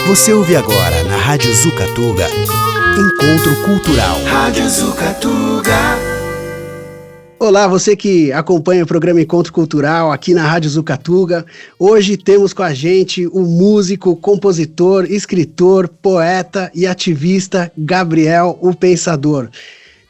Você ouve agora na Rádio Zucatuga, Encontro Cultural. Rádio Zucatuga. Olá, você que acompanha o programa Encontro Cultural aqui na Rádio Zucatuga. Hoje temos com a gente o músico, compositor, escritor, poeta e ativista Gabriel o Pensador,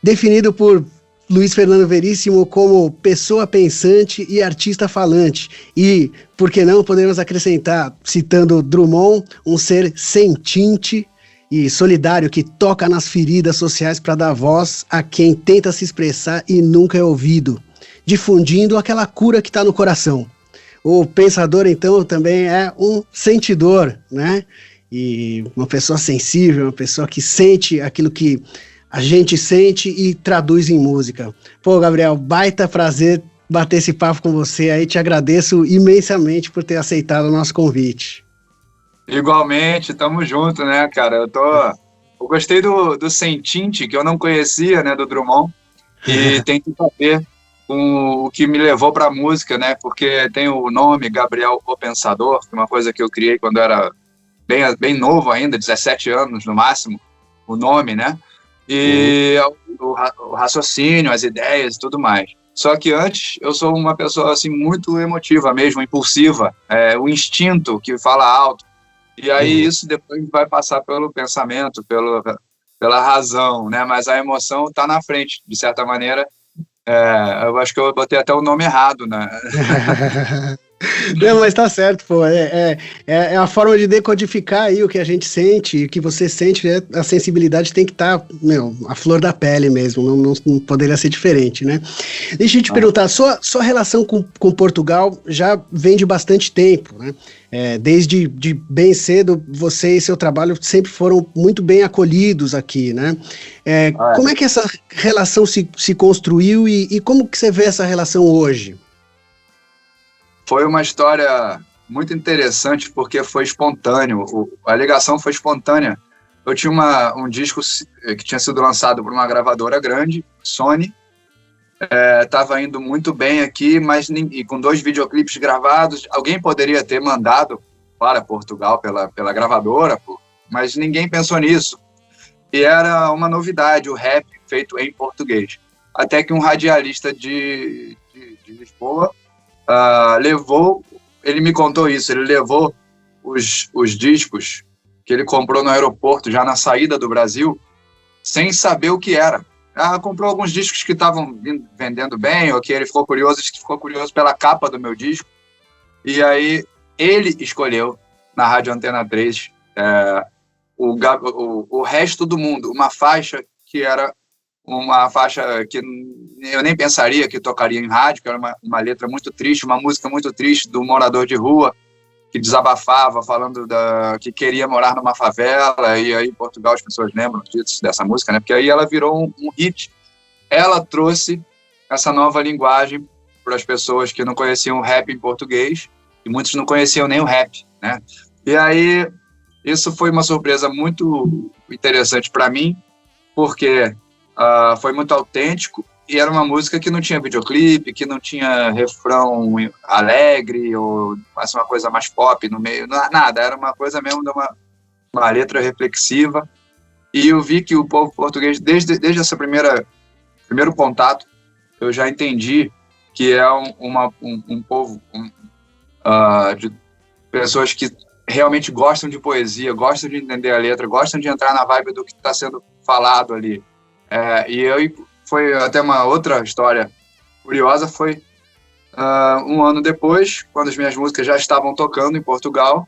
definido por Luiz Fernando Veríssimo como pessoa pensante e artista falante. E, por que não, podemos acrescentar, citando Drummond, um ser sentinte e solidário que toca nas feridas sociais para dar voz a quem tenta se expressar e nunca é ouvido, difundindo aquela cura que está no coração. O pensador, então, também é um sentidor, né? E uma pessoa sensível, uma pessoa que sente aquilo que a gente sente e traduz em música. Pô, Gabriel, baita prazer bater esse papo com você aí. Te agradeço imensamente por ter aceitado o nosso convite. Igualmente, tamo junto, né, cara? Eu gostei do Sentinte, que eu não conhecia, né, do Drummond, e tem que ver com o que me levou pra música, né? Porque tem o nome Gabriel o Pensador, que é uma coisa que eu criei quando eu era bem novo ainda, 17 anos no máximo, o nome, né? E o raciocínio, as ideias e tudo mais. Só que antes eu sou uma pessoa assim muito emotiva mesmo, impulsiva, o instinto que fala alto. E aí isso depois vai passar pelo pensamento, pela razão, né? Mas a emoção está na frente, de certa maneira. Eu acho que eu botei até o nome errado, né? Não, mas tá certo, pô. É a forma de decodificar aí o que a gente sente, o que você sente, a sensibilidade tem que estar, a flor da pele mesmo, não poderia ser diferente, né? Deixa eu te perguntar, sua relação com Portugal já vem de bastante tempo, né? Desde bem cedo, você e seu trabalho sempre foram muito bem acolhidos aqui, né? Como é que essa relação se construiu e como que você vê essa relação hoje? Foi uma história muito interessante porque foi espontâneo, a ligação foi espontânea. Eu tinha um disco que tinha sido lançado por uma gravadora grande, Sony, estava indo muito bem aqui, mas e com 2 videoclipes gravados, alguém poderia ter mandado para Portugal pela gravadora, mas ninguém pensou nisso. E era uma novidade, o rap feito em português. Até que um radialista de Lisboa ele me contou isso, ele levou os discos que ele comprou no aeroporto, já na saída do Brasil, sem saber o que era. Comprou alguns discos que estavam vendendo bem, ou que ele ficou curioso pela capa do meu disco, e aí ele escolheu, na Rádio Antena 3, o Resto do Mundo, uma faixa que era uma faixa que eu nem pensaria que tocaria em rádio, que era uma letra muito triste, uma música muito triste do morador de rua, que desabafava, falando que queria morar numa favela, e aí em Portugal as pessoas lembram dessa música, né? Porque aí ela virou um hit. Ela trouxe essa nova linguagem para as pessoas que não conheciam o rap em português, e muitos não conheciam nem o rap, né? E aí isso foi uma surpresa muito interessante para mim, porque foi muito autêntico e era uma música que não tinha videoclipe, que não tinha refrão alegre ou uma coisa mais pop no meio, nada, era uma coisa mesmo de uma letra reflexiva. E eu vi que o povo português, desde esse primeiro contato, eu já entendi que é um povo de pessoas que realmente gostam de poesia, gostam de entender a letra, gostam de entrar na vibe do que está sendo falado ali. Foi até uma outra história curiosa, foi um ano depois, quando as minhas músicas já estavam tocando em Portugal,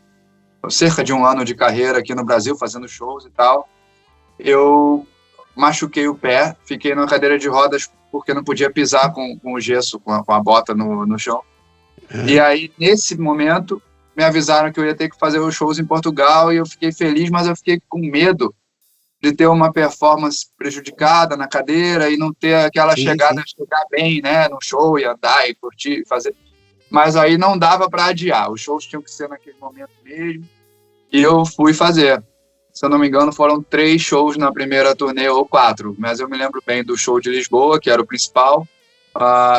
cerca de um ano de carreira aqui no Brasil, fazendo shows e tal, eu machuquei o pé, fiquei numa cadeira de rodas porque não podia pisar com o gesso, com a bota no chão. E aí, nesse momento, me avisaram que eu ia ter que fazer os shows em Portugal e eu fiquei feliz, mas eu fiquei com medo de ter uma performance prejudicada na cadeira e não ter aquela chegada, chegar bem, né, no show e andar e curtir, fazer. Mas aí não dava para adiar, os shows tinham que ser naquele momento mesmo, e eu fui fazer. Se eu não me engano, foram 3 shows na primeira turnê, ou 4, mas eu me lembro bem do show de Lisboa, que era o principal,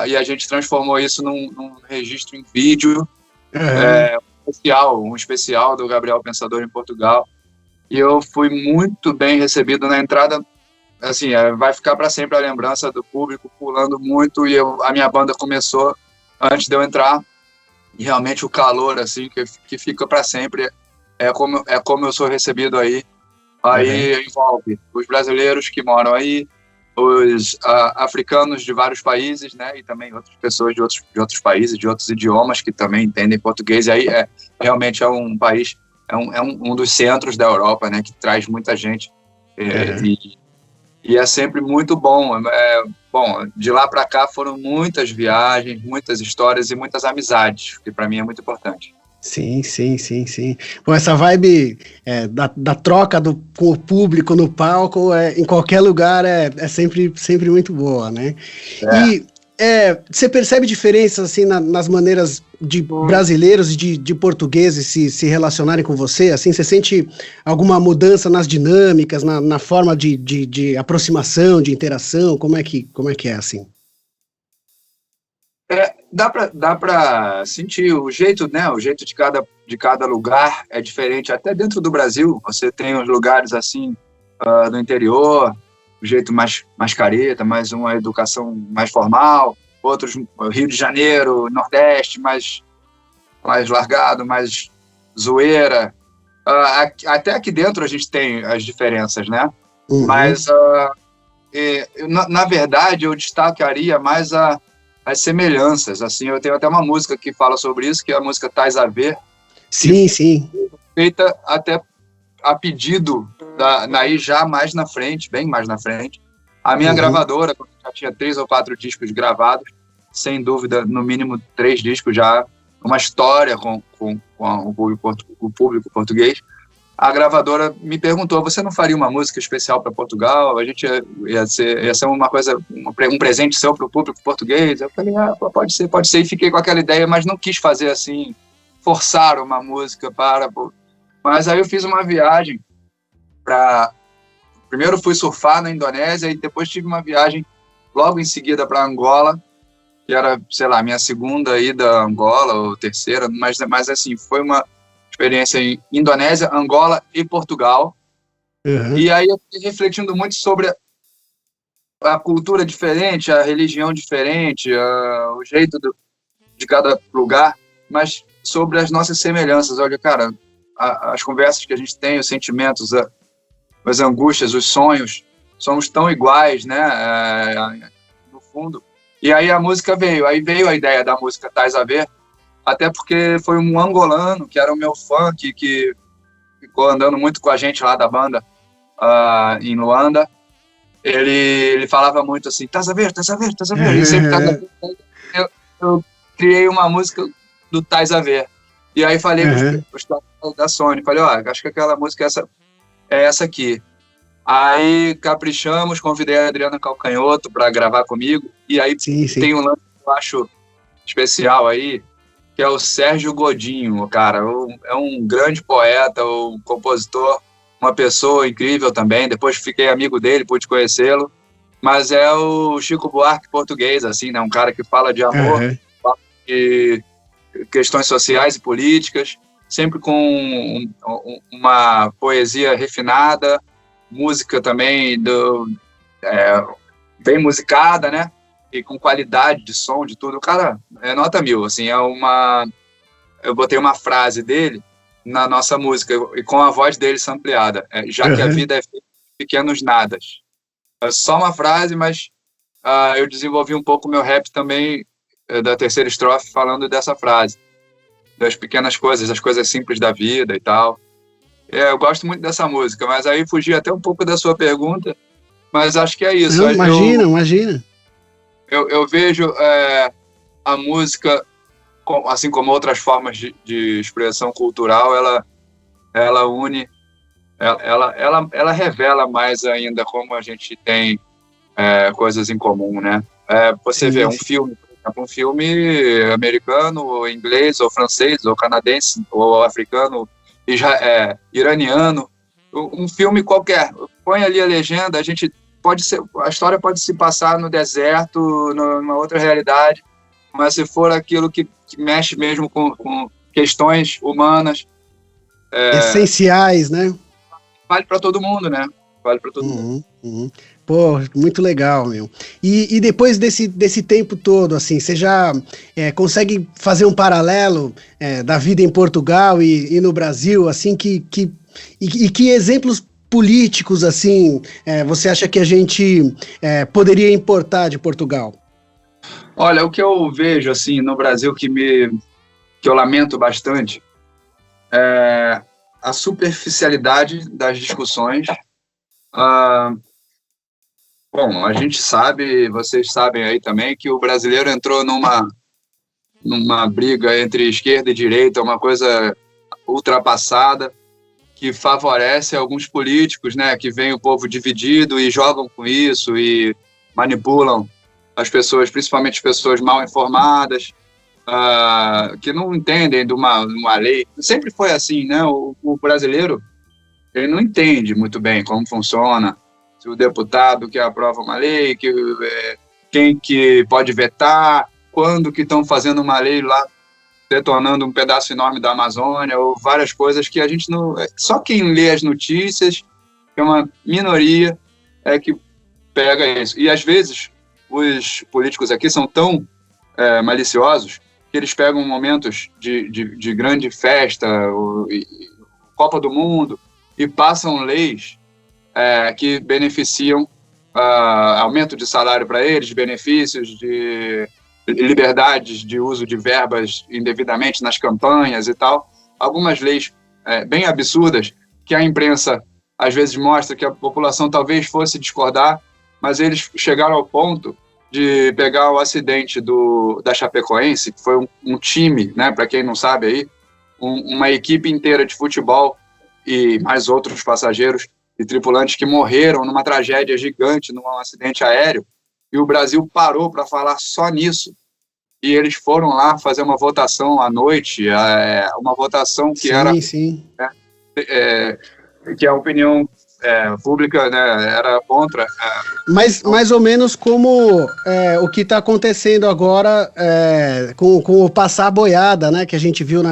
e a gente transformou isso num registro em vídeo, um especial do Gabriel Pensador em Portugal. e eu fui muito bem recebido na entrada. Assim, vai ficar para sempre a lembrança do público pulando muito, e a minha banda começou antes de eu entrar, e realmente o calor, assim, que fica para sempre, é como eu sou recebido aí. Aí envolve os brasileiros que moram aí, os africanos de vários países, né, e também outras pessoas de outros países, de outros idiomas que também entendem português. E aí realmente é um país, um dos centros da Europa, né, que traz muita gente, e é sempre muito bom. Bom, de lá para cá foram muitas viagens, muitas histórias e muitas amizades, que para mim é muito importante. Sim, sim, sim, sim. Bom, essa vibe da troca com o público no palco, em qualquer lugar, é sempre muito boa, né? E você percebe diferenças assim, nas maneiras de brasileiros e de portugueses se relacionarem com você? Assim, você sente alguma mudança nas dinâmicas, na forma de aproximação, de interação? Como é que é assim? Dá para sentir o jeito, né? O jeito de cada lugar é diferente. Até dentro do Brasil, você tem os lugares assim do interior, o jeito mais careta, mais uma educação mais formal. Outros, Rio de Janeiro, Nordeste, mais largado, mais zoeira. Até aqui dentro a gente tem as diferenças, né? Uhum. Mas, na verdade, eu destacaria mais as semelhanças. Assim, eu tenho até uma música que fala sobre isso, que é a música Tais a Ver. Sim, sim. Feita até a pedido daí já mais na frente, bem mais na frente. A minha gravadora, já tinha 3 ou 4 discos gravados, sem dúvida, no mínimo 3 discos já, uma história com o público português. A gravadora me perguntou: você não faria uma música especial para Portugal? A gente ia ser uma coisa, um presente seu para o público português. Eu falei: pode ser. E fiquei com aquela ideia, mas não quis fazer assim, forçar uma música Mas aí eu fiz uma viagem primeiro fui surfar na Indonésia e depois tive uma viagem logo em seguida para Angola, que era, sei lá, minha segunda ida a Angola, ou terceira, mas assim, foi uma experiência em Indonésia, Angola e Portugal. E aí eu fiquei refletindo muito sobre a cultura diferente, a religião diferente, o jeito de cada lugar, mas sobre as nossas semelhanças. Olha, cara, as conversas que a gente tem, os sentimentos, as angústias, os sonhos, somos tão iguais, né, no fundo. E aí a música veio a ideia da música Tais a Ver, até porque foi um angolano, que era o meu fã, que ficou andando muito com a gente lá da banda, em Luanda. Ele falava muito assim: Tais a Ver, Tais a Ver, Tais a Ver. E sempre eu criei uma música do Tais a Ver. E aí falei para os da Sony, falei: acho que aquela música é essa aqui. Aí caprichamos, convidei a Adriana Calcanhoto para gravar comigo, e aí tem um lance que eu acho especial aí, que é o Sérgio Godinho, cara. É um grande poeta, um compositor, uma pessoa incrível também. Depois fiquei amigo dele, pude conhecê-lo. Mas é o Chico Buarque português, assim, né? Um cara que fala de amor, fala de questões sociais e políticas, sempre com uma poesia refinada, música também bem musicada, né? E com qualidade de som, de tudo. O cara é nota 1000, assim, eu botei uma frase dele na nossa música, e com a voz dele sampleada, já que a vida é feita de pequenos nadas. É só uma frase, mas eu desenvolvi um pouco o meu rap também, da terceira estrofe, falando dessa frase, das pequenas coisas, das coisas simples da vida e tal. Eu gosto muito dessa música, mas aí fugi até um pouco da sua pergunta, mas acho que é isso. Não, imagina. Eu vejo a música, assim como outras formas de expressão cultural, ela une, ela revela mais ainda como a gente tem coisas em comum, né? Você vê um filme, por exemplo, um filme americano, ou inglês, ou francês, ou canadense, ou africano, iraniano, um filme qualquer, põe ali a legenda, a história pode se passar no deserto, numa outra realidade, mas se for aquilo que mexe mesmo com questões humanas, essenciais, né? vale para todo mundo, né? Vale para todo mundo. Pô, muito legal, meu. E depois desse tempo todo, assim, você já consegue fazer um paralelo da vida em Portugal e no Brasil, assim, que exemplos políticos, assim, você acha que a gente poderia importar de Portugal? Olha, o que eu vejo, assim, no Brasil que eu lamento bastante é a superficialidade das discussões. Bom, a gente sabe, vocês sabem aí também, que o brasileiro entrou numa briga entre esquerda e direita, uma coisa ultrapassada, que favorece alguns políticos, né, que veem o povo dividido e jogam com isso e manipulam as pessoas, principalmente as pessoas mal informadas, que não entendem de uma lei. Sempre foi assim, né? O brasileiro, ele não entende muito bem como funciona, se o deputado que aprova uma lei, quem que pode vetar, quando que estão fazendo uma lei lá detonando um pedaço enorme da Amazônia, ou várias coisas que a gente não... Só quem lê as notícias, que é uma minoria, é que pega isso. E, às vezes, os políticos aqui são tão maliciosos que eles pegam momentos de grande festa, Copa do Mundo, e passam leis que beneficiam aumento de salário para eles, benefícios de liberdades de uso de verbas indevidamente nas campanhas e tal. Algumas leis bem absurdas que a imprensa às vezes mostra que a população talvez fosse discordar, mas eles chegaram ao ponto de pegar o acidente da Chapecoense, que foi um time, né, para quem não sabe aí, uma equipe inteira de futebol e mais outros passageiros e tripulantes que morreram numa tragédia gigante, num acidente aéreo, e o Brasil parou para falar só nisso. E eles foram lá fazer uma votação à noite, uma votação que que a opinião pública, né, era contra. Mas mais ou menos como o que está acontecendo agora com o passar a boiada, né, que a gente viu na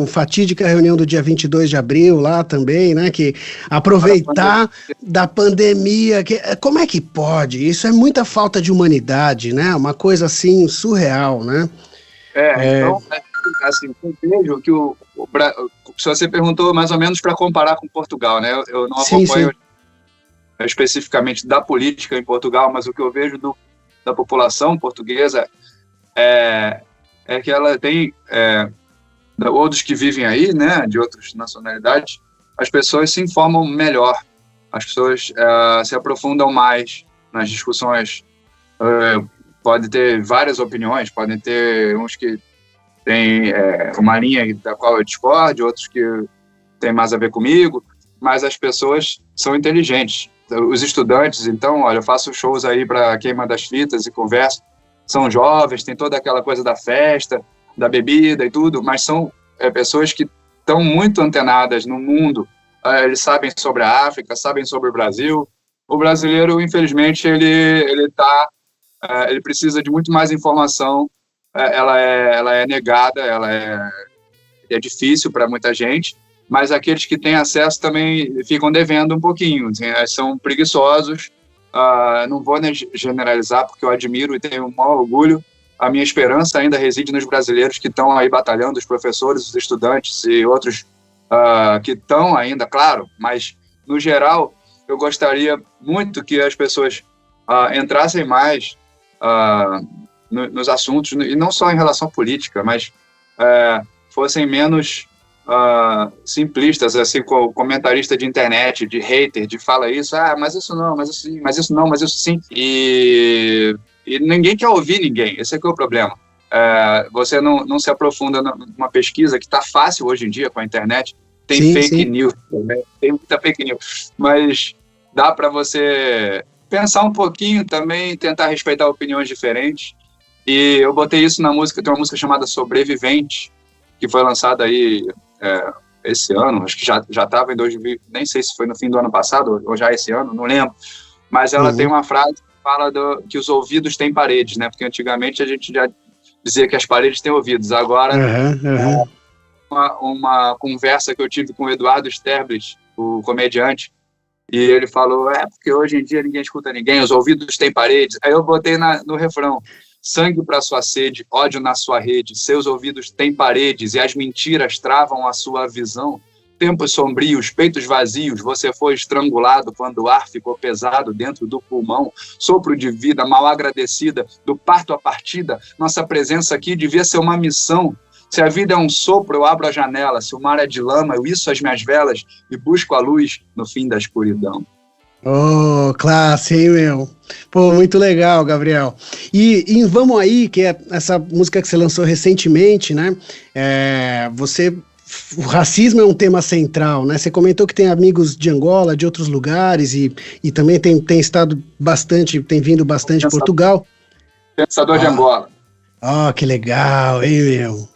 fatídica reunião do dia 22 de abril lá também, né, que aproveitar da pandemia, como é que pode? Isso é muita falta de humanidade, né, uma coisa assim surreal, né? Então, assim, eu vejo que se você perguntou mais ou menos para comparar com Portugal, né? Eu não acompanho especificamente da política em Portugal, mas o que eu vejo da população portuguesa é que ela tem, ou dos que vivem aí, né, de outras nacionalidades, as pessoas se informam melhor, as pessoas se aprofundam mais nas discussões. Pode ter várias opiniões, podem ter uns que têm uma linha da qual eu discordo, outros que têm mais a ver comigo, mas as pessoas são inteligentes. Os estudantes, então, olha, eu faço shows aí para Queima das Fitas e converso, são jovens, tem toda aquela coisa da festa, da bebida e tudo, mas são pessoas que estão muito antenadas no mundo, eles sabem sobre a África, sabem sobre o Brasil. O brasileiro, infelizmente, ele precisa de muito mais informação, ela é negada, é difícil para muita gente, mas aqueles que têm acesso também ficam devendo um pouquinho, assim, são preguiçosos. Não vou generalizar, porque eu admiro e tenho um maior orgulho. A minha esperança ainda reside nos brasileiros que estão aí batalhando, os professores, os estudantes e outros que estão ainda, claro, mas, no geral, eu gostaria muito que as pessoas entrassem mais nos assuntos, e não só em relação à política, mas fossem menos simplistas, assim, com comentarista de internet, de hater, de fala isso, mas isso não, mas isso sim, mas isso não, mas isso sim, e ninguém quer ouvir ninguém, esse é que é o problema. Você não se aprofunda numa pesquisa que está fácil hoje em dia com a internet, tem fake news, né? Tem muita fake news, mas dá para você pensar um pouquinho também, tentar respeitar opiniões diferentes, e eu botei isso na música, tem uma música chamada Sobrevivente, que foi lançada aí esse ano, acho que já estava em 2000, nem sei se foi no fim do ano passado, ou já esse ano, não lembro, mas ela tem uma frase que fala que os ouvidos têm paredes, né, porque antigamente a gente já dizia que as paredes têm ouvidos, agora uma conversa que eu tive com o Eduardo Sterblich, o comediante, E ele falou, porque hoje em dia ninguém escuta ninguém, os ouvidos têm paredes. Aí eu botei no refrão, sangue para sua sede, ódio na sua rede, seus ouvidos têm paredes e as mentiras travam a sua visão. Tempos sombrios, peitos vazios, você foi estrangulado quando o ar ficou pesado dentro do pulmão. Sopro de vida mal agradecida, do parto à partida, nossa presença aqui devia ser uma missão. Se a vida é um sopro, eu abro a janela. Se o mar é de lama, eu iço as minhas velas e busco a luz no fim da escuridão. Oh, classe, hein, meu? Pô, muito legal, Gabriel. E Vamos Aí, que é essa música que você lançou recentemente, né? O racismo é um tema central, né? Você comentou que tem amigos de Angola, de outros lugares, e também tem estado bastante, tem vindo bastante de Portugal. Pensador de Angola. Que legal, hein, meu?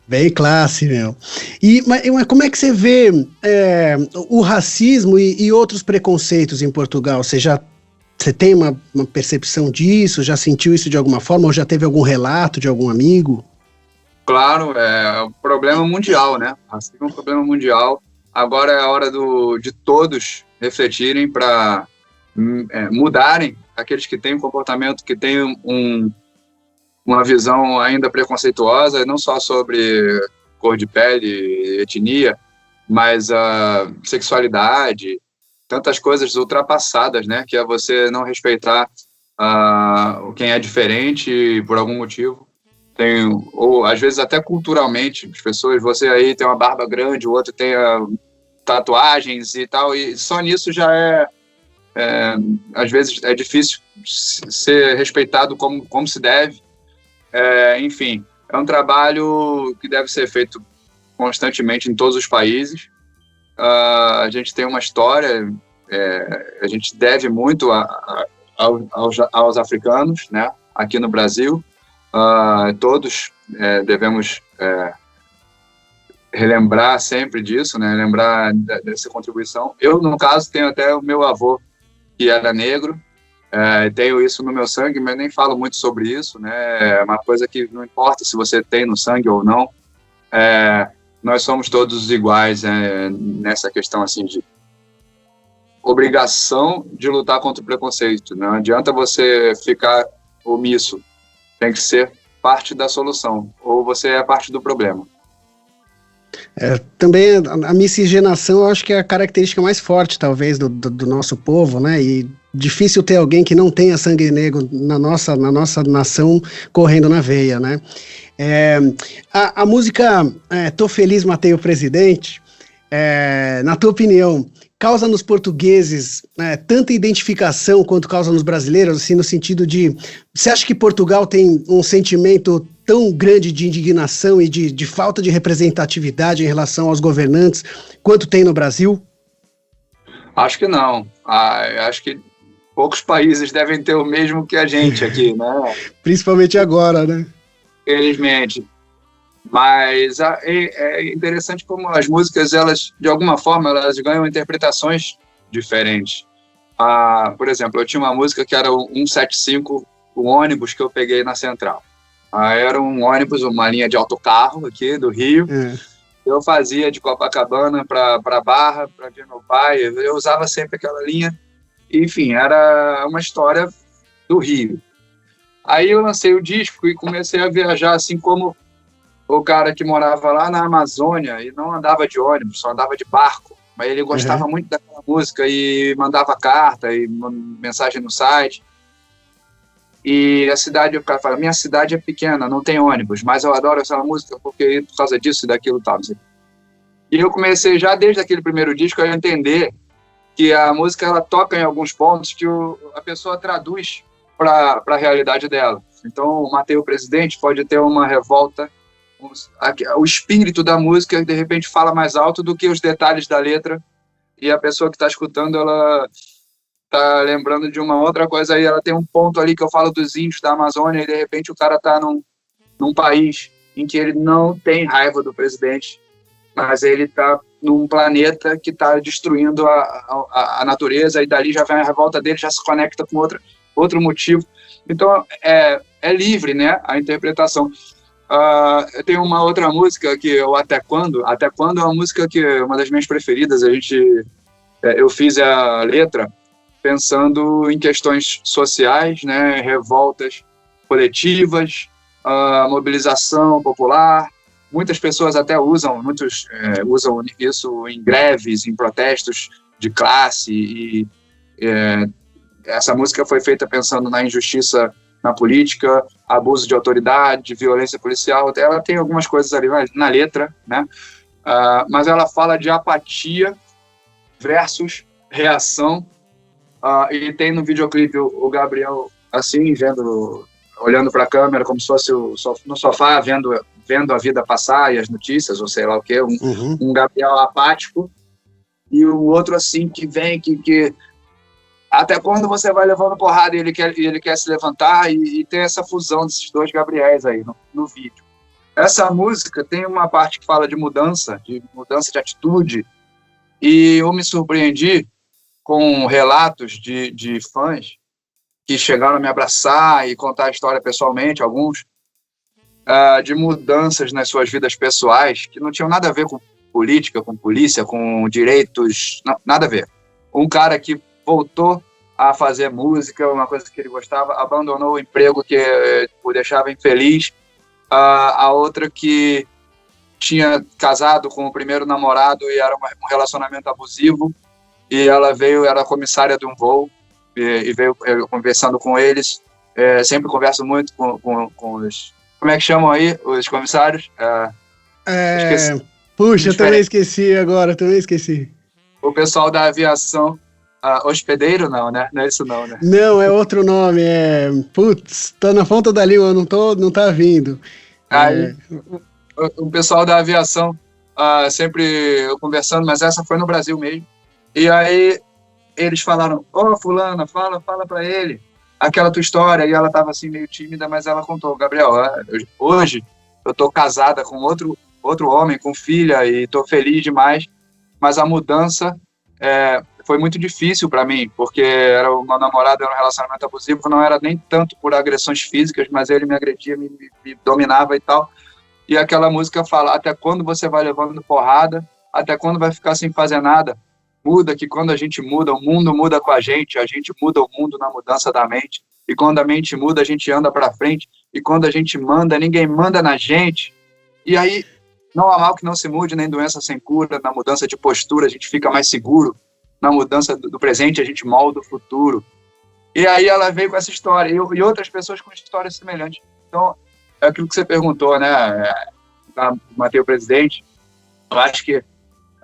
Bem classe, meu. Mas como é que você vê o racismo e outros preconceitos em Portugal? Você tem uma percepção disso? Já sentiu isso de alguma forma? Ou já teve algum relato de algum amigo? Claro, é um problema mundial, né? Racismo é um problema mundial. Agora é a hora de todos refletirem para mudarem aqueles que têm um comportamento, que têm uma visão ainda preconceituosa, não só sobre cor de pele, etnia, mas a sexualidade, tantas coisas ultrapassadas, né? Que é você não respeitar quem é diferente por algum motivo. Ou às vezes até culturalmente, as pessoas, você aí tem uma barba grande, o outro tem tatuagens e tal, e só nisso já às vezes é difícil ser respeitado como se deve. Enfim, é um trabalho que deve ser feito constantemente em todos os países. A gente tem uma história, a gente deve muito aos africanos, né, aqui no Brasil. Todos devemos relembrar sempre disso, né, lembrar dessa contribuição. Eu, no caso, tenho até o meu avô, que era negro, tenho isso no meu sangue, mas nem falo muito sobre isso, né? É uma coisa que não importa se você tem no sangue ou não. Nós somos todos iguais nessa questão assim de obrigação de lutar contra o preconceito. Não adianta você ficar omisso. Tem que ser parte da solução, ou você é parte do problema. Também a miscigenação, eu acho que é a característica mais forte, talvez, do nosso povo, né? E difícil ter alguém que não tenha sangue negro na nossa nação correndo na veia, né? A música Tô Feliz, Matei o Presidente, na tua opinião, causa nos portugueses tanta identificação quanto causa nos brasileiros, assim, no sentido de... Você acha que Portugal tem um sentimento tão grande de indignação e de falta de representatividade em relação aos governantes quanto tem no Brasil? Acho que não. Acho que poucos países devem ter o mesmo que a gente aqui, né? Principalmente agora, né? Felizmente. Mas é interessante como as músicas, elas, de alguma forma, elas ganham interpretações diferentes. Por exemplo, eu tinha uma música que era o 175, o ônibus que eu peguei na Central. Era um ônibus, uma linha de autocarro aqui do Rio. Eu fazia de Copacabana para Barra, para ver meu pai. Eu usava sempre aquela linha. Enfim, era uma história do Rio. Aí eu lancei o disco e comecei a viajar assim como o cara que morava lá na Amazônia e não andava de ônibus, só andava de barco. Mas ele gostava muito daquela música e mandava carta e mensagem no site. E a cidade, o cara fala, minha cidade é pequena, não tem ônibus, mas eu adoro essa música por causa disso e daquilo e tal. E eu comecei já desde aquele primeiro disco a entender que a música ela toca em alguns pontos que a pessoa traduz para a realidade dela. Então, o Matei o Presidente pode ter uma revolta, o espírito da música de repente fala mais alto do que os detalhes da letra, e a pessoa que está escutando, ela está lembrando de uma outra coisa, aí ela tem um ponto ali que eu falo dos índios da Amazônia, e de repente o cara está num país em que ele não tem raiva do presidente, mas ele está num planeta que está destruindo a natureza, e dali já vem a revolta dele, já se conecta com outro motivo. Então é livre, né, a interpretação. Eu tenho uma outra música que é o Até Quando é uma música que é uma das minhas preferidas. A gente eu fiz a letra pensando em questões sociais, né, revoltas coletivas, mobilização popular. Muitas pessoas até usam isso em greves, em protestos de classe, e essa música foi feita pensando na injustiça na política, abuso de autoridade, violência policial. Ela tem algumas coisas ali na letra, né? Mas ela fala de apatia versus reação, e tem no videoclipe o Gabriel assim, olhando para a câmera como se fosse no sofá, vendo a vida passar e as notícias, ou sei lá o quê, um Gabriel apático, e o outro assim, que vem, que até quando você vai levando porrada e ele quer se levantar, e tem essa fusão desses dois Gabriéis aí no vídeo. Essa música tem uma parte que fala de mudança de atitude, e eu me surpreendi com relatos de fãs que chegaram a me abraçar e contar a história pessoalmente, alguns, de mudanças nas suas vidas pessoais, que não tinham nada a ver com política, com polícia, com direitos, nada a ver. Um cara que voltou a fazer música, uma coisa que ele gostava, abandonou o emprego que o deixava infeliz. A outra que tinha casado com o primeiro namorado e era um relacionamento abusivo, e ela era comissária de um voo, e veio conversando com eles. Sempre converso muito com os... Como é que chamam aí os comissários? Puxa, eu também esqueci agora, O pessoal da aviação, hospedeiro não, né? Não é isso não, né? Não, é outro nome, Putz, tá na ponta da língua, não tá vindo. Aí, o pessoal da aviação, sempre conversando, mas essa foi no Brasil mesmo. E aí eles falaram, fulana, fala pra ele aquela tua história, e ela tava assim meio tímida, mas ela contou, Gabriel, hoje eu tô casada com outro homem, com filha, e tô feliz demais, mas a mudança foi muito difícil para mim, porque o meu namorado era um relacionamento abusivo, não era nem tanto por agressões físicas, mas ele me agredia, me dominava e tal. E aquela música fala, até quando você vai levando porrada, até quando vai ficar sem fazer nada? Muda, que quando a gente muda, o mundo muda com a gente muda o mundo na mudança da mente, e quando a mente muda, a gente anda para frente, e quando a gente manda, ninguém manda na gente. E aí, não há mal que não se mude, nem doença sem cura. Na mudança de postura, a gente fica mais seguro. Na mudança do presente, a gente molda o futuro. E aí ela veio com essa história, e outras pessoas com histórias semelhantes. Então, é aquilo que você perguntou, né, Matei o Presidente. Eu acho que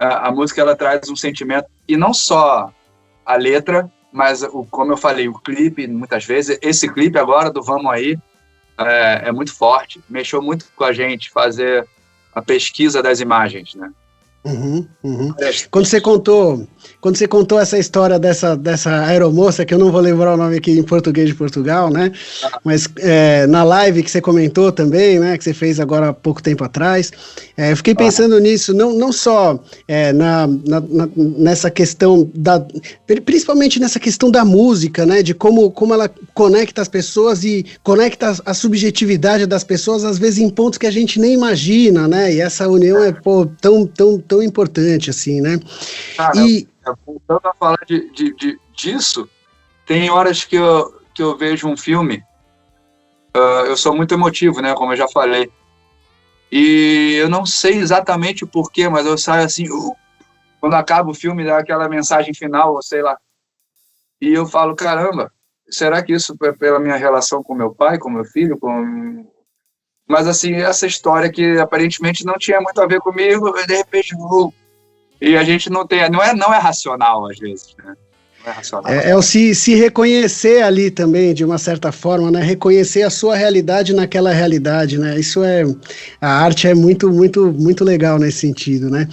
a música, ela traz um sentimento, e não só a letra, mas, como eu falei, o clipe, muitas vezes. Esse clipe agora, do Vamos Aí, é muito forte, mexeu muito com a gente fazer a pesquisa das imagens, né? Quando você contou essa história dessa aeromoça, que eu não vou lembrar o nome aqui em português de Portugal, né? Mas na live que você comentou também, né? Que você fez agora há pouco tempo atrás, eu fiquei pensando nisso, não só nessa questão principalmente nessa questão da música, né? De como ela conecta as pessoas e conecta a subjetividade das pessoas, às vezes em pontos que a gente nem imagina, né? E essa união é tão importante assim, né? Cara, voltando a falar disso, tem horas que eu vejo um filme, eu sou muito emotivo, né? Como eu já falei. E eu não sei exatamente o porquê, mas eu saio assim, quando acaba o filme, dá aquela mensagem final, ou sei lá. E eu falo, caramba, será que isso é pela minha relação com meu pai, com meu filho, Mas, assim, essa história que aparentemente não tinha muito a ver comigo, de repente, e a gente não é racional, às vezes, né? Não é racional. É o se reconhecer ali também, de uma certa forma, né? Reconhecer a sua realidade naquela realidade, né? A arte é muito, muito, muito legal nesse sentido, né?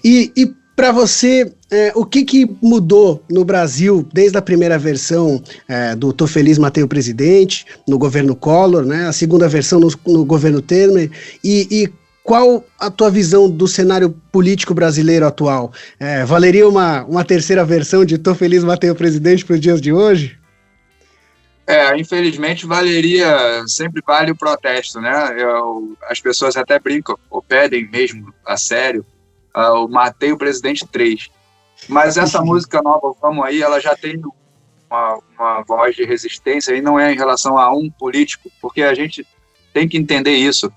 E para você, o que mudou no Brasil desde a primeira versão do Tô Feliz, Matei o Presidente, no governo Collor, né? A segunda versão no governo Temer, e qual a tua visão do cenário político brasileiro atual? Valeria uma terceira versão de Tô Feliz, Matei o Presidente para os dias de hoje? Infelizmente sempre vale o protesto, né? As pessoas até brincam, ou pedem mesmo, a sério, o Matei o Presidente 3. Mas essa música nova, Vamos Aí, ela já tem uma voz de resistência, e não é em relação a um político, porque a gente tem que entender isso.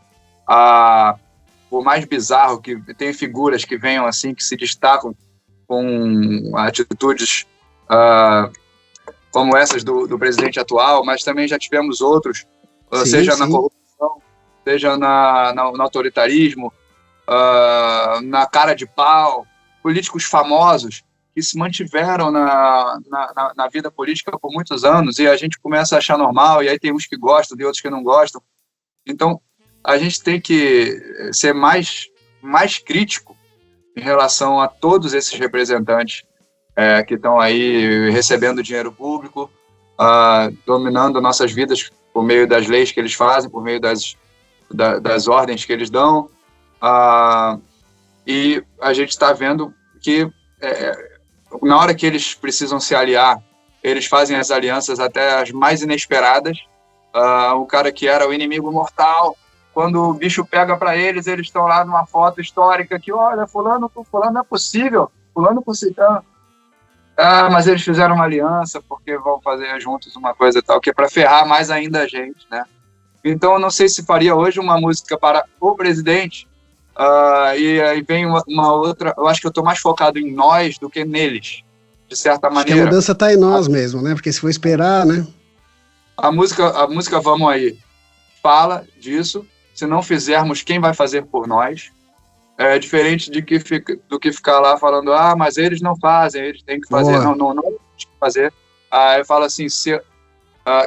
Por mais bizarro que tem figuras que venham assim, que se destacam com atitudes como essas do presidente atual, mas também já tivemos outros, seja na corrupção, seja no autoritarismo, na cara de pau, políticos famosos que se mantiveram na vida política por muitos anos, e a gente começa a achar normal, e aí tem uns que gostam, tem outros que não gostam. Então, a gente tem que ser mais crítico em relação a todos esses representantes que estão aí recebendo dinheiro público, dominando nossas vidas por meio das leis que eles fazem, por meio das ordens que eles dão, e a gente está vendo que na hora que eles precisam se aliar, eles fazem as alianças até as mais inesperadas. O cara que era o inimigo mortal, quando o bicho pega para eles estão lá numa foto histórica que, olha, fulano com fulano não é possível, fulano com ciclano. Mas eles fizeram uma aliança porque vão fazer juntos uma coisa e tal, que é para ferrar mais ainda a gente, né? Então, eu não sei se faria hoje uma música para o presidente, e aí vem uma outra. Eu acho que eu estou mais focado em nós do que neles, de certa maneira. Acho que a mudança está em nós mesmo, né? Porque se for esperar, né? A música Vamos Aí fala disso. Se não fizermos, quem vai fazer por nós? É diferente do que ficar lá falando, mas eles não fazem, eles têm que fazer. Boa. Não tem que fazer. Eu falo assim,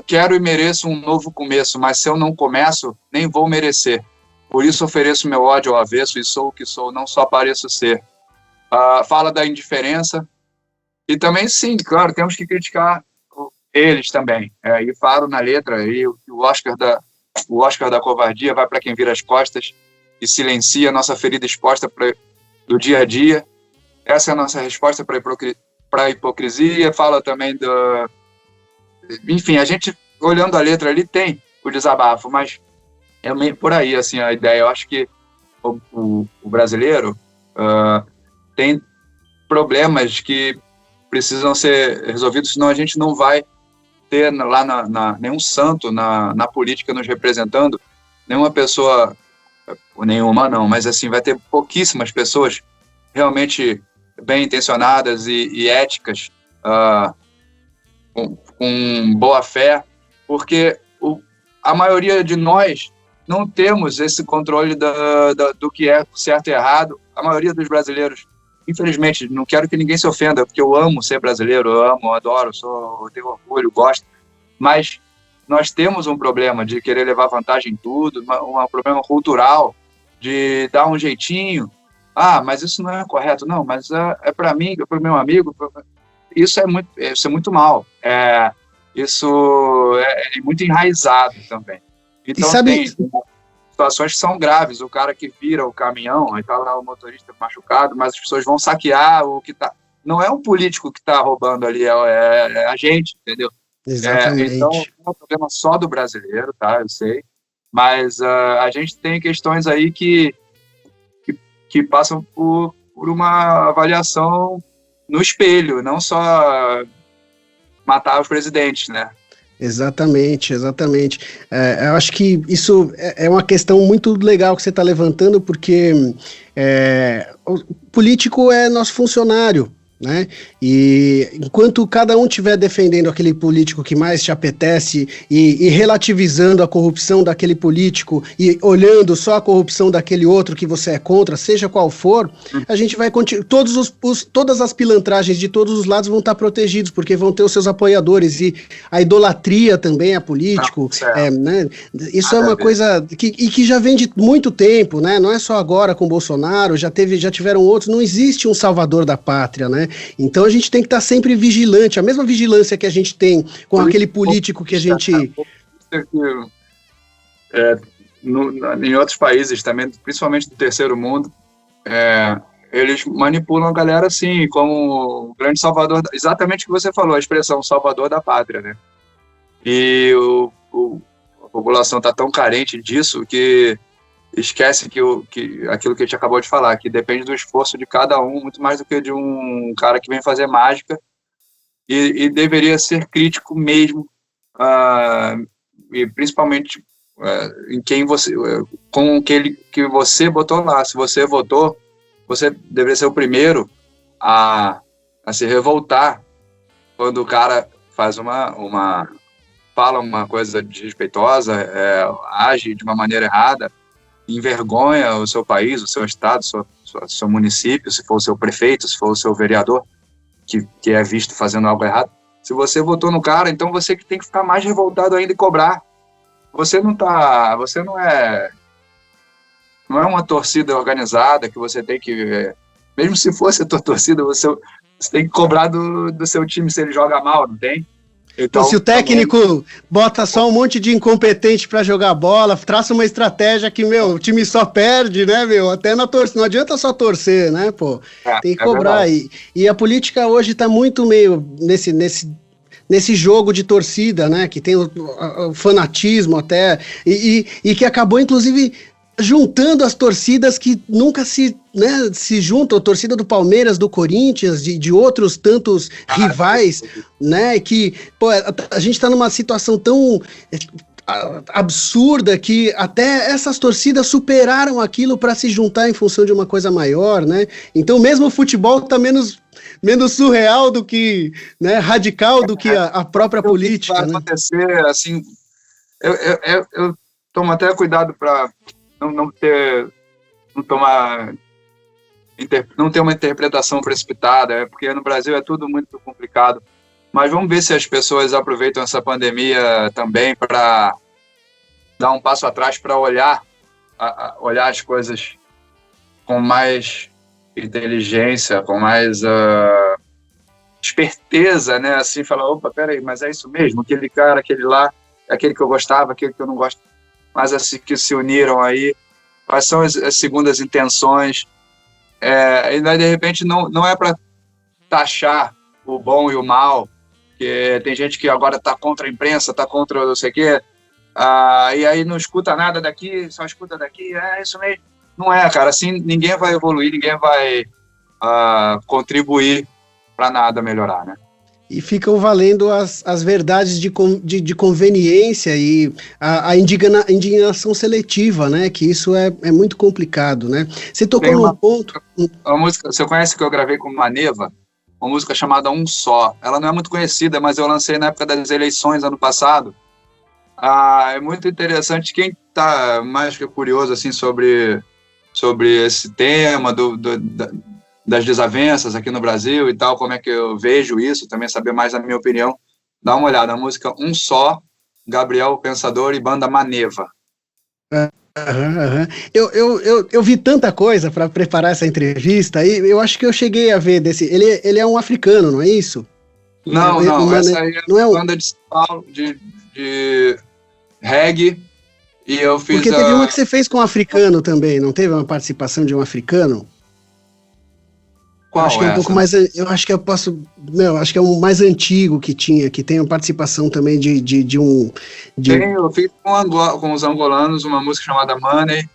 quero e mereço um novo começo, mas se eu não começo, nem vou merecer. Por isso ofereço meu ódio ao avesso e sou o que sou, não só pareço ser. Fala da indiferença. E também, sim, claro, temos que criticar eles também. E falo na letra, e o Oscar da covardia vai para quem vira as costas e silencia a nossa ferida exposta do dia a dia. Essa é a nossa resposta para a hipocrisia. Fala também enfim, a gente, olhando a letra ali, tem o desabafo, mas é meio por aí, assim, a ideia. Eu acho que o brasileiro tem problemas que precisam ser resolvidos, senão a gente não vai ter lá nenhum santo na política nos representando, nenhuma pessoa, nenhuma não, mas assim, vai ter pouquíssimas pessoas realmente bem intencionadas e éticas, com boa fé, porque a maioria de nós não temos esse controle do que é certo e errado. A maioria dos brasileiros, infelizmente, não quero que ninguém se ofenda, porque eu amo ser brasileiro, eu adoro, eu tenho orgulho, gosto, mas nós temos um problema de querer levar vantagem em tudo, um problema cultural, de dar um jeitinho. Mas isso não é correto. Não, mas é para mim, é para o meu amigo. Isso é muito mal. Isso é muito enraizado também. Então, tem situações que são graves. O cara que vira o caminhão, aí está lá o motorista machucado, mas as pessoas vão saquear o que está... Não é um político que está roubando ali, é a gente, entendeu? Exatamente. Então, não é um problema só do brasileiro, tá? Eu sei. Mas a gente tem questões aí que passam por uma avaliação no espelho, não só matar os presidentes, né? Exatamente. Eu acho que isso é uma questão muito legal que você está levantando, porque o político é nosso funcionário, né? E enquanto cada um estiver defendendo aquele político que mais te apetece e relativizando a corrupção daquele político e olhando só a corrupção daquele outro que você é contra, seja qual for, a gente vai continuar. Todas as pilantragens de todos os lados vão estar protegidos, porque vão ter os seus apoiadores, e a idolatria também a político, né? Isso é uma coisa que já vem de muito tempo, né? Não é só agora com Bolsonaro, já tiveram outros. Não existe um salvador da pátria, né? Então a gente tem que estar sempre vigilante, a mesma vigilância que a gente tem com aquele político que a gente... em outros países também, principalmente do terceiro mundo, eles manipulam a galera assim, como o grande salvador, exatamente o que você falou, a expressão salvador da pátria, né? E a população está tão carente disso que esquece aquilo que a gente acabou de falar, que depende do esforço de cada um, muito mais do que de um cara que vem fazer mágica, e deveria ser crítico mesmo, e principalmente em quem você, com aquele que você botou lá. Se você votou, você deveria ser o primeiro a se revoltar quando o cara faz fala uma coisa desrespeitosa, age de uma maneira errada, envergonha o seu país, o seu estado, seu município, se for o seu prefeito, se for o seu vereador, que é visto fazendo algo errado. Se você votou no cara, então você que tem que ficar mais revoltado ainda e cobrar. Você não é uma torcida organizada que você tem que, mesmo se fosse a tua torcida, você tem que cobrar do seu time se ele joga mal, não tem? Então, se o técnico bota só um monte de incompetente para jogar bola, traça uma estratégia que, o time só perde, né, até na torcida, não adianta só torcer, né, pô, tem que cobrar, e a política hoje tá muito meio nesse jogo de torcida, né, que tem o fanatismo até, e que acabou, inclusive, juntando as torcidas que nunca se juntam, a torcida do Palmeiras, do Corinthians, de outros tantos rivais, né, que, pô, a gente tá numa situação tão absurda que até essas torcidas superaram aquilo para se juntar em função de uma coisa maior, né, então mesmo o futebol tá menos surreal do que, né, radical do que a própria política. Vai acontecer, assim, eu tomo até cuidado para não ter uma interpretação precipitada, porque no Brasil é tudo muito complicado, mas vamos ver se as pessoas aproveitam essa pandemia também para dar um passo atrás, para olhar as coisas com mais inteligência, com mais esperteza, né, assim, falar, opa, peraí, mas é isso mesmo, aquele cara, aquele lá, aquele que eu gostava, aquele que eu não gosto, mas assim, que se uniram aí, quais são as segundas intenções, e daí, de repente, não é para taxar o bom e o mal, que tem gente que agora está contra a imprensa, está contra não sei o quê, e aí não escuta nada daqui, só escuta daqui, isso mesmo. Não é, cara, assim ninguém vai evoluir, ninguém vai contribuir para nada melhorar, né? E ficam valendo as verdades de conveniência e a indignação seletiva, né? Que isso é muito complicado, né? Você tocou num ponto... Uma música, você conhece que eu gravei com Maneva? Uma música chamada Um Só. Ela não é muito conhecida, mas eu lancei na época das eleições, ano passado. É muito interessante. Quem está mais que curioso assim, sobre esse tema das desavenças aqui no Brasil e tal, como é que eu vejo isso, também saber mais da minha opinião, dá uma olhada, a música Um Só, Gabriel o Pensador e banda Maneva. Eu vi tanta coisa para preparar essa entrevista, e eu acho que eu cheguei a ver desse... Ele é um africano, não é isso? Não, essa aí é uma banda de São Paulo, de reggae, e eu fiz... Porque teve uma que você fez com um africano também, não teve uma participação de um africano? Qual acho que é um pouco mais, eu acho que eu posso, acho que é o mais antigo que tem uma participação também de um... Eu fiz com os angolanos uma música chamada Money,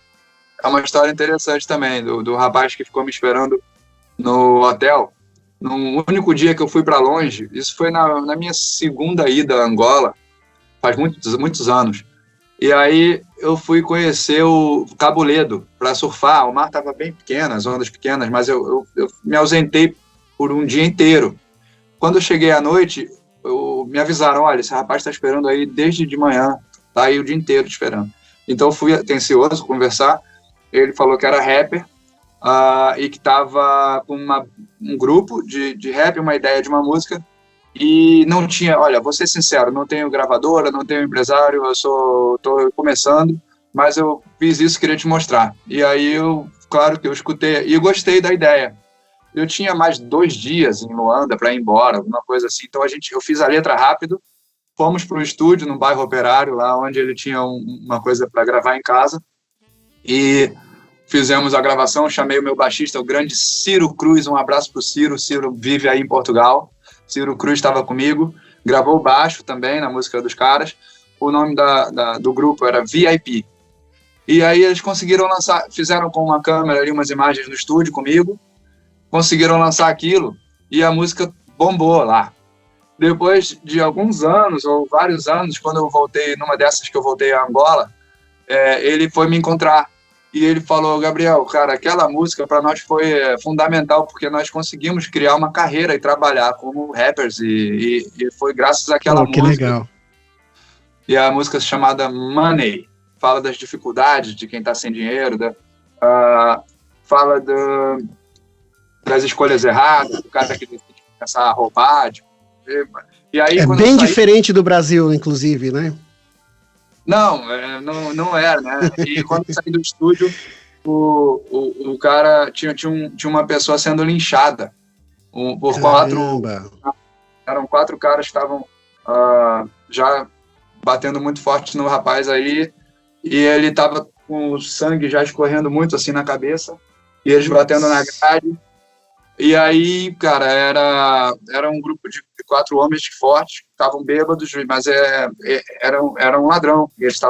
é uma história interessante também, do rapaz que ficou me esperando no hotel, no único dia que eu fui para longe, isso foi na minha segunda ida a Angola, faz muitos anos, e aí eu fui conhecer o Cabo Ledo para surfar. O mar estava bem pequeno, as ondas pequenas, mas eu me ausentei por um dia inteiro. Quando eu cheguei à noite, me avisaram, olha, esse rapaz está esperando aí desde de manhã, tá aí o dia inteiro esperando. Então eu fui atencioso conversar, ele falou que era rapper, e que estava com um grupo de rap, uma ideia de uma música, e não tinha, olha, vou ser sincero, não tenho gravadora, não tenho empresário, eu estou começando, mas eu fiz isso, queria te mostrar. E aí, claro que eu escutei e gostei da ideia. Eu tinha mais 2 dias em Luanda para ir embora, alguma coisa assim, então eu fiz a letra rápido, fomos para o estúdio, no bairro Operário, lá onde ele tinha uma coisa para gravar em casa, e fizemos a gravação, chamei o meu baixista, o grande Ciro Cruz, um abraço para o Ciro vive aí em Portugal, Ciro Cruz estava comigo, gravou baixo também na música dos caras. O nome do grupo era VIP. E aí eles conseguiram lançar, fizeram com uma câmera ali umas imagens no estúdio comigo, conseguiram lançar aquilo e a música bombou lá. Depois de alguns anos, ou vários anos, quando eu voltei, numa dessas que eu voltei a Angola, ele foi me encontrar. E ele falou: Gabriel, cara, aquela música para nós foi fundamental, porque nós conseguimos criar uma carreira e trabalhar como rappers, e foi graças àquela música. Que legal. E a música chamada Money fala das dificuldades de quem está sem dinheiro, fala das escolhas erradas, do cara que decide começar a roubar. E aí, quando bem diferente do Brasil, inclusive, né? Não era, né? E quando eu saí do estúdio, o cara tinha uma pessoa sendo linchada por eram 4 caras que estavam já batendo muito forte no rapaz aí, e ele estava com o sangue já escorrendo muito assim na cabeça, e eles batendo na grade. E aí, cara, era um grupo de 4 homens fortes, que estavam bêbados, mas era um ladrão, e eles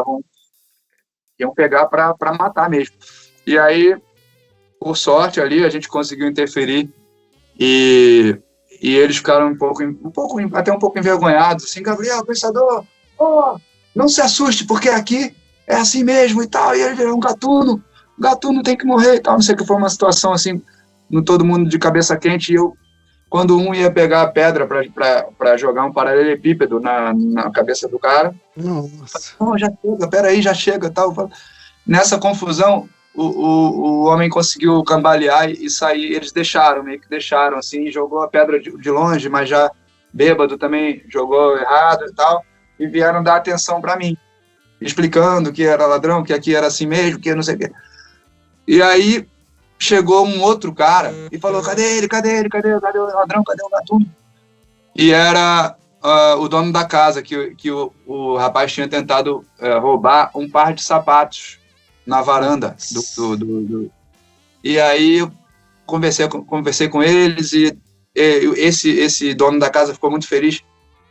iam pegar para matar mesmo. E aí, por sorte ali, a gente conseguiu interferir, e eles ficaram até um pouco envergonhados, assim: Gabriel, pensador, não se assuste, porque aqui é assim mesmo e tal, e ele virou um gatuno tem que morrer e tal, não sei o que. Foi uma situação assim, no todo mundo de cabeça quente, e eu, quando um ia pegar a pedra para jogar um paralelepípedo na cabeça do cara, nossa, já chega, peraí, já chega, tal. Nessa confusão, o homem conseguiu cambalear e sair. Eles meio que deixaram, assim, jogou a pedra de longe, mas já bêbado também, jogou errado e tal, e vieram dar atenção para mim, explicando que era ladrão, que aqui era assim mesmo, que não sei o quê. E aí chegou um outro cara e falou: cadê ele, cadê o ladrão, cadê o gatuno? E era o dono da casa, que o rapaz tinha tentado roubar um par de sapatos na varanda E aí eu conversei com eles, e esse dono da casa ficou muito feliz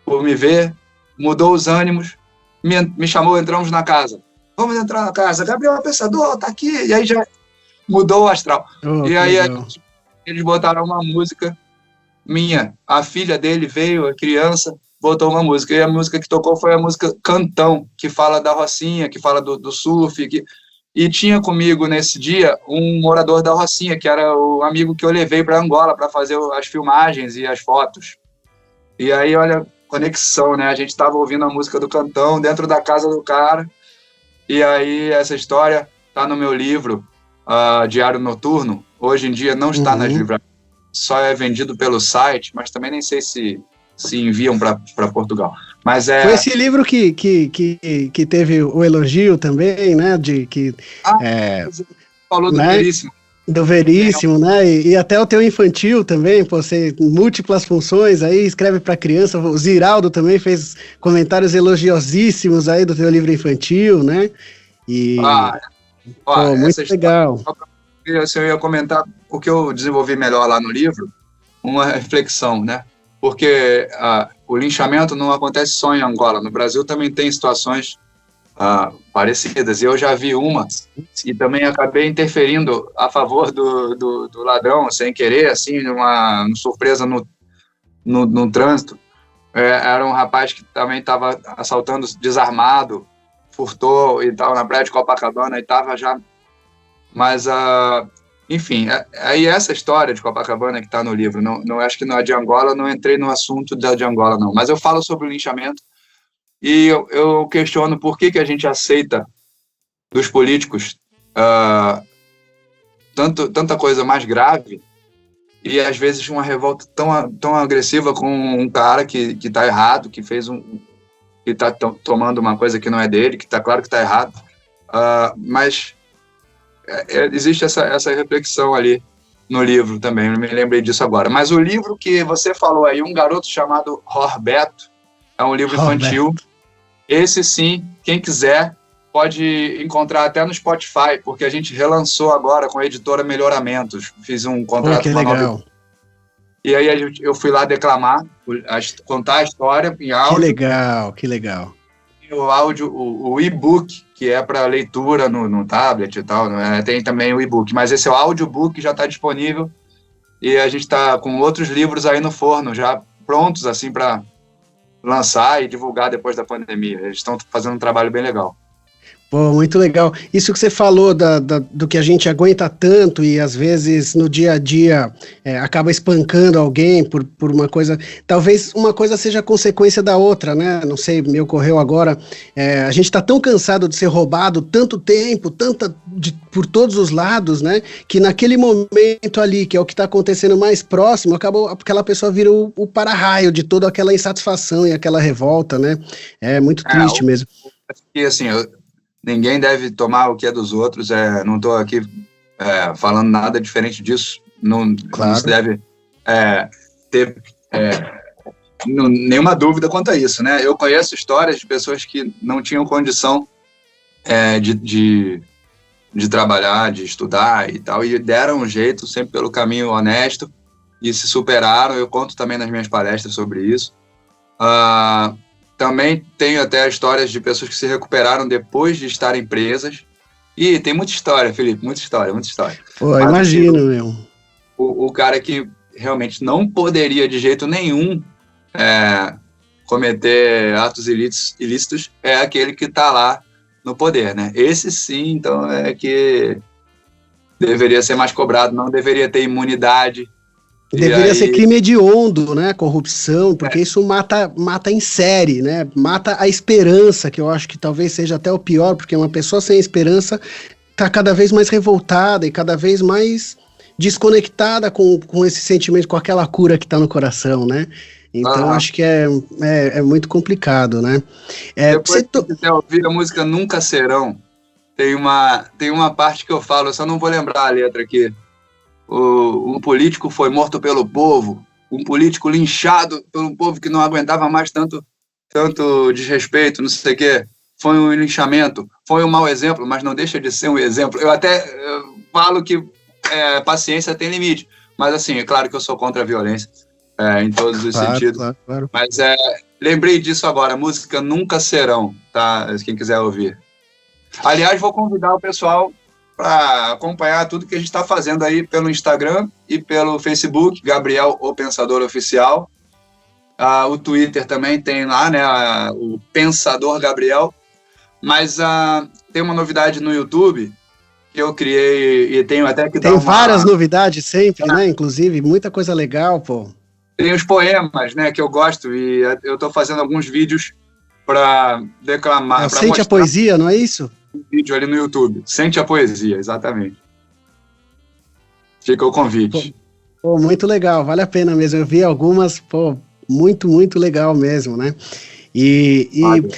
por me ver, mudou os ânimos, me chamou, entramos na casa. Vamos entrar na casa, Gabriel Pensador, tá aqui. E aí já mudou o astral. E aí eles botaram uma música minha, a filha dele veio, a criança, botou uma música, e a música que tocou foi a música Cantão, que fala da Rocinha, que fala do surf, e tinha comigo nesse dia um morador da Rocinha, que era o amigo que eu levei para Angola para fazer as filmagens e as fotos. E aí, olha, conexão, né? A gente estava ouvindo a música do Cantão dentro da casa do cara, e aí essa história está no meu livro, Diário Noturno. Hoje em dia não está nas livrarias, só é vendido pelo site, mas também nem sei se enviam para Portugal. Mas foi esse livro que teve o elogio também, né? Falou do Veríssimo. Do Veríssimo, né? E até o teu infantil também, você múltiplas funções aí, escreve para criança. O Ziraldo também fez comentários elogiosíssimos aí do teu livro infantil, né? E muito legal. Eu ia comentar o que eu desenvolvi melhor lá no livro, uma reflexão, né? Porque o linchamento não acontece só em Angola. No Brasil também tem situações parecidas. E eu já vi uma, e também acabei interferindo a favor do ladrão, sem querer, assim, numa surpresa no trânsito. Era um rapaz que também estava assaltando desarmado, furtou e tal, na praia de Copacabana, e estava já... Mas, enfim, aí essa história de Copacabana que está no livro, não acho que na de Angola, não entrei no assunto de Angola, não. Mas eu falo sobre o linchamento, e eu questiono por que a gente aceita dos políticos tanta coisa mais grave, e às vezes uma revolta tão agressiva com um cara que está errado, que está tomando uma coisa que não é dele, que está claro que está errado, mas existe essa reflexão ali no livro também, eu me lembrei disso agora. Mas o livro que você falou aí, Um Garoto Chamado Roberto, é um livro infantil. Esse sim, quem quiser pode encontrar até no Spotify, porque a gente relançou agora com a editora Melhoramentos. Fiz um contrato com a legal. E aí eu fui lá declamar, contar a história em áudio. Que legal. E o áudio, o e-book, que é para leitura no tablet e tal, né? Tem também o e-book, mas esse audiobook já está disponível e a gente está com outros livros aí no forno, já prontos assim para lançar e divulgar depois da pandemia. Eles estão fazendo um trabalho bem legal. Pô, muito legal. Isso que você falou do que a gente aguenta tanto e às vezes no dia a dia acaba espancando alguém por uma coisa. Talvez uma coisa seja consequência da outra, né? Não sei, me ocorreu agora. A gente está tão cansado de ser roubado tanto tempo, por todos os lados, né? Que naquele momento ali, que é o que está acontecendo mais próximo, acabou aquela pessoa vira o para-raio de toda aquela insatisfação e aquela revolta, né? É muito triste mesmo. E assim, ninguém deve tomar o que é dos outros, não estou aqui falando nada diferente disso, não se deve ter nenhuma dúvida quanto a isso, né? Eu conheço histórias de pessoas que não tinham condição de trabalhar, de estudar e tal, e deram um jeito, sempre pelo caminho honesto, e se superaram. Eu conto também nas minhas palestras sobre isso. Também tenho até histórias de pessoas que se recuperaram depois de estarem presas. E tem muita história, Felipe, muita história. Pô, imagino, meu. O cara que realmente não poderia de jeito nenhum cometer atos ilícitos é aquele que está lá no poder, né? Esse sim, então, é que deveria ser mais cobrado, não deveria ter imunidade. Deveria ser crime hediondo, né? Corrupção, porque isso mata em série, né? Mata a esperança, que eu acho que talvez seja até o pior, porque uma pessoa sem esperança está cada vez mais revoltada e cada vez mais desconectada com esse sentimento, com aquela cura que está no coração, né? Então acho que é muito complicado, né? Depois, se quiser ouvir a música Nunca Serão, tem uma parte que eu falo, eu só não vou lembrar a letra aqui. Um político foi morto pelo povo, um político linchado pelo povo que não aguentava mais tanto desrespeito, não sei o quê. Foi um linchamento, foi um mau exemplo, mas não deixa de ser um exemplo. Eu até falo que paciência tem limite, mas assim, é claro que eu sou contra a violência, em todos os sentidos. Claro. Mas lembrei disso agora, a música Nunca Serão, tá? Quem quiser ouvir. Aliás, vou convidar o pessoal para acompanhar tudo que a gente está fazendo aí pelo Instagram e pelo Facebook, Gabriel, o Pensador Oficial. O Twitter também tem lá, né, o Pensador Gabriel. Mas tem uma novidade no YouTube que eu criei e tenho até que dar várias novidades sempre, né? Inclusive, muita coisa legal, pô. Tem os poemas, né, que eu gosto, e eu estou fazendo alguns vídeos para declamar. Sente a poesia, não é isso? Um vídeo ali no YouTube. Sente a poesia, exatamente. Fica o convite. Pô, muito legal, vale a pena mesmo. Eu vi algumas, pô, muito, muito legal mesmo, né? E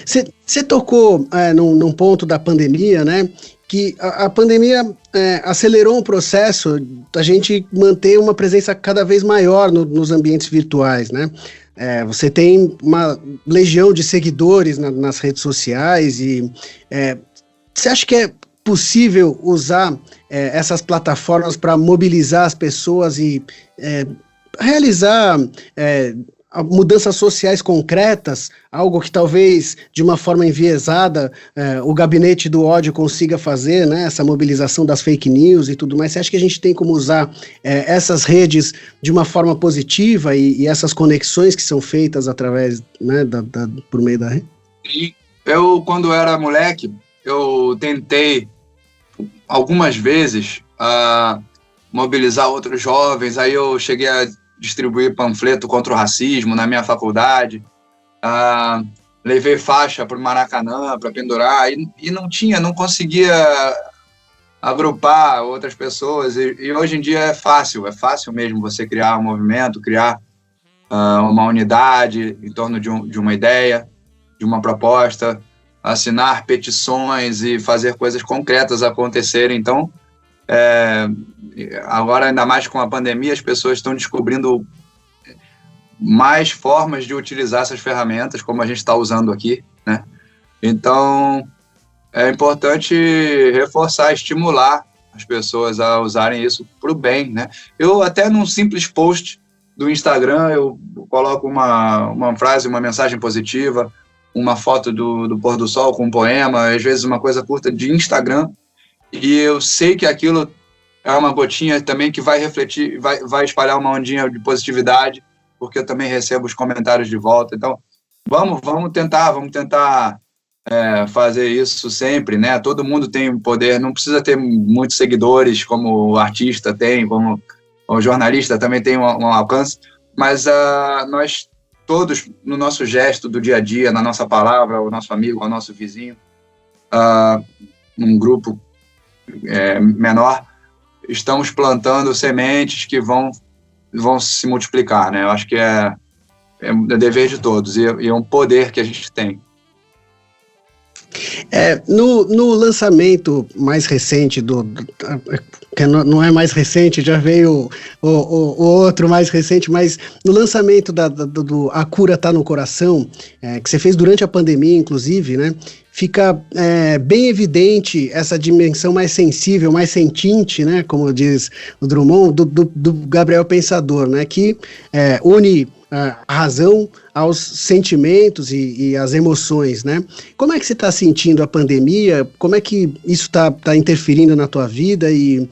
você tocou num ponto da pandemia, né? Que a pandemia acelerou um processo da gente manter uma presença cada vez maior nos ambientes virtuais, né? Você tem uma legião de seguidores nas redes sociais e você acha que é possível usar essas plataformas para mobilizar as pessoas e realizar mudanças sociais concretas, algo que talvez de uma forma enviesada o gabinete do ódio consiga fazer, né, essa mobilização das fake news e tudo mais? Você acha que a gente tem como usar essas redes de uma forma positiva e essas conexões que são feitas através, né, por meio da rede? Eu, quando era moleque, eu tentei algumas vezes mobilizar outros jovens, aí eu cheguei a distribuir panfleto contra o racismo na minha faculdade, levei faixa para o Maracanã para pendurar e não conseguia agrupar outras pessoas, e hoje em dia é fácil mesmo você criar um movimento, criar uma unidade em torno de uma ideia, de uma proposta, assinar petições e fazer coisas concretas acontecerem. Então, agora, ainda mais com a pandemia, as pessoas estão descobrindo mais formas de utilizar essas ferramentas, como a gente está usando aqui, né? Então, é importante reforçar, estimular as pessoas a usarem isso para o bem, né? Eu, até num simples post do Instagram, eu coloco uma frase, uma mensagem positiva, uma foto do pôr do sol com um poema, às vezes uma coisa curta de Instagram, e eu sei que aquilo é uma gotinha também que vai refletir, vai espalhar uma ondinha de positividade, porque eu também recebo os comentários de volta. Então, vamos tentar fazer isso sempre, né? Todo mundo tem poder, não precisa ter muitos seguidores como o artista tem, como o jornalista também tem um alcance, mas nós todos, no nosso gesto do dia a dia, na nossa palavra, o nosso amigo, o nosso vizinho, num grupo menor, estamos plantando sementes que vão se multiplicar, né? Eu acho que é dever de todos e é um poder que a gente tem. No lançamento mais recente que não é mais recente, já veio o outro mais recente, mas no lançamento do A Cura Tá no Coração, que você fez durante a pandemia, inclusive, né? Fica bem evidente essa dimensão mais sensível, mais sentinte, né? Como diz o Drummond, do Gabriel Pensador, né? Que une a razão aos sentimentos e às emoções, né? Como é que você está sentindo a pandemia? Como é que isso tá interferindo na tua vida e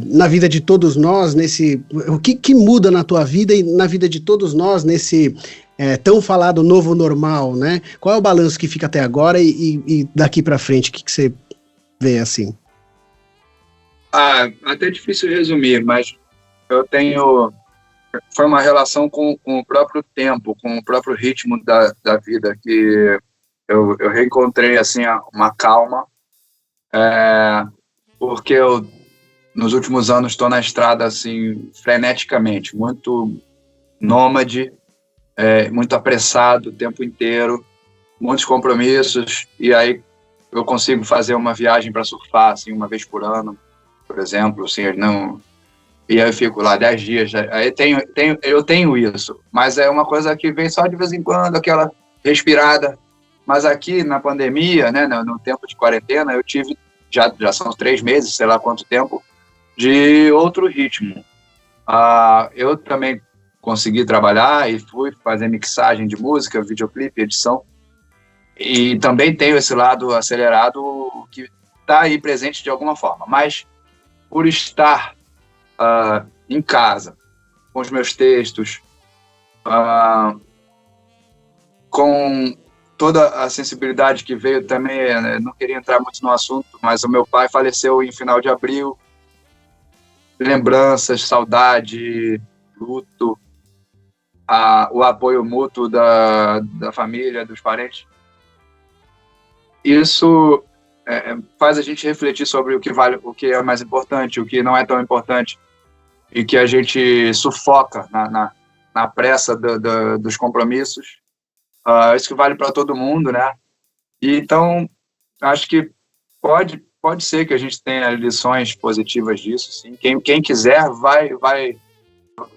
na vida de todos nós? O que muda na tua vida e na vida de todos nós nesse tão falado novo normal, né? Qual é o balanço que fica até agora e daqui para frente? O que você vê assim? Até difícil resumir, mas eu tenho... Foi uma relação com o próprio tempo, com o próprio ritmo da vida, que eu reencontrei assim, uma calma, porque eu, nos últimos anos, estou na estrada assim, freneticamente, muito nômade, muito apressado o tempo inteiro, muitos compromissos, e aí eu consigo fazer uma viagem para surfar assim, uma vez por ano, por exemplo, assim, não... E aí eu fico lá 10 dias, aí eu tenho isso, mas é uma coisa que vem só de vez em quando, aquela respirada. Mas aqui na pandemia, né, no tempo de quarentena, eu tive, já são 3 meses, sei lá quanto tempo, de outro ritmo. Eu também consegui trabalhar e fui fazer mixagem de música, videoclipe, edição, e também tenho esse lado acelerado que está aí presente de alguma forma, mas por estar em casa, com os meus textos, com toda a sensibilidade que veio também, não queria entrar muito no assunto, mas o meu pai faleceu em final de abril, lembranças, saudade, luto, o apoio mútuo da família, dos parentes. Isso faz a gente refletir sobre o que vale, o que é mais importante, o que não é tão importante, e que a gente sufoca na pressa dos compromissos. Isso que vale para todo mundo, né? E então, acho que pode ser que a gente tenha lições positivas disso, sim. Quem quiser,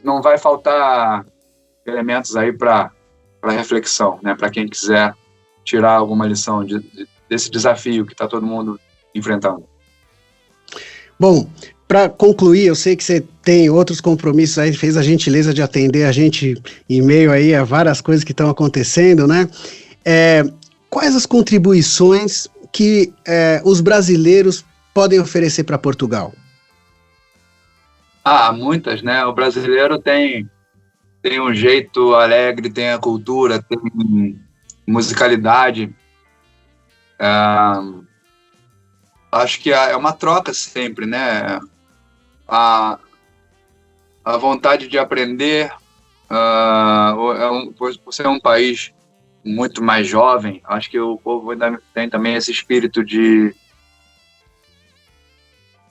não vai faltar elementos aí para reflexão, né? Para quem quiser tirar alguma lição desse desafio que está todo mundo enfrentando. Bom, para concluir, eu sei que você tem outros compromissos aí, fez a gentileza de atender a gente em meio aí a várias coisas que estão acontecendo, né? Quais as contribuições que os brasileiros podem oferecer para Portugal? Muitas, né? O brasileiro tem um jeito alegre, tem a cultura, tem musicalidade. Acho que é uma troca sempre, né? A vontade de aprender, por ser um país muito mais jovem, acho que o povo ainda tem também esse espírito de...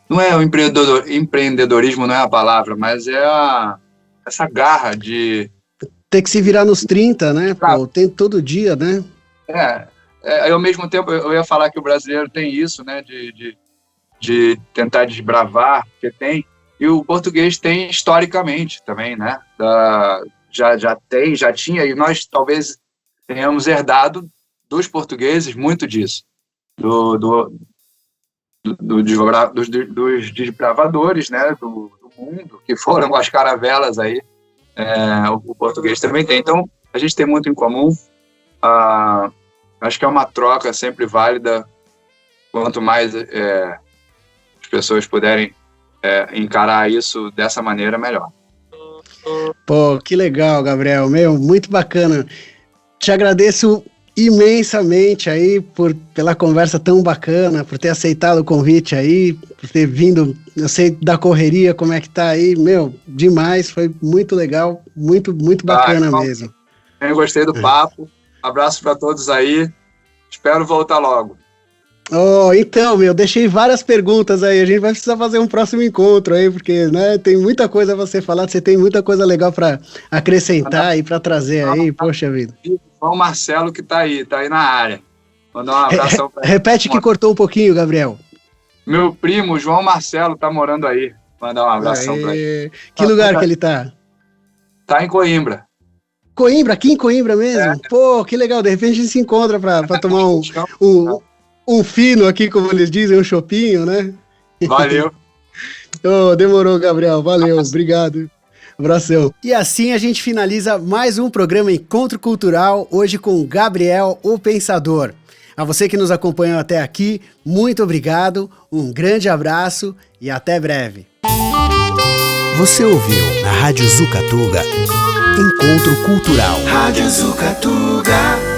Não é o empreendedorismo, não é a palavra, mas essa garra de... Tem que se virar nos 30, né? Pô, tem todo dia, né? Ao mesmo tempo, eu ia falar que o brasileiro tem isso, né? De tentar desbravar, porque tem... E o português tem historicamente também, né? Já tinha, e nós talvez tenhamos herdado dos portugueses muito disso. Dos desbravadores, né? Do mundo, que foram as caravelas aí. O português também tem. Então, a gente tem muito em comum. Acho que é uma troca sempre válida. Quanto mais as pessoas puderem encarar isso dessa maneira, melhor. Pô, que legal, Gabriel, muito bacana. Te agradeço imensamente aí pela conversa tão bacana, por ter aceitado o convite aí, por ter vindo, eu sei da correria, como é que tá aí, demais, foi muito legal, muito bacana mesmo. Eu gostei do papo, abraço para todos aí, espero voltar logo. Então, deixei várias perguntas aí, a gente vai precisar fazer um próximo encontro aí, porque, né, tem muita coisa a você falar, você tem muita coisa legal para acrescentar e para trazer aí, poxa vida. O Marcelo que tá aí na área. Mandar um abração pra ele. Repete que cortou um pouquinho, Gabriel. Meu primo, João Marcelo, tá morando aí. Mandar um abração pra ele. Que lugar que ele tá? Tá em Coimbra. Coimbra? Aqui em Coimbra mesmo? Pô, que legal, de repente a gente se encontra pra tomar um fino aqui, como eles dizem, um chopinho, né? Valeu. Demorou, Gabriel, valeu, obrigado. Abração. E assim a gente finaliza mais um programa Encontro Cultural, hoje com Gabriel, o Pensador. A você que nos acompanhou até aqui, muito obrigado, um grande abraço e até breve. Você ouviu na Rádio Zucatuga Encontro Cultural. Rádio Zucatuga.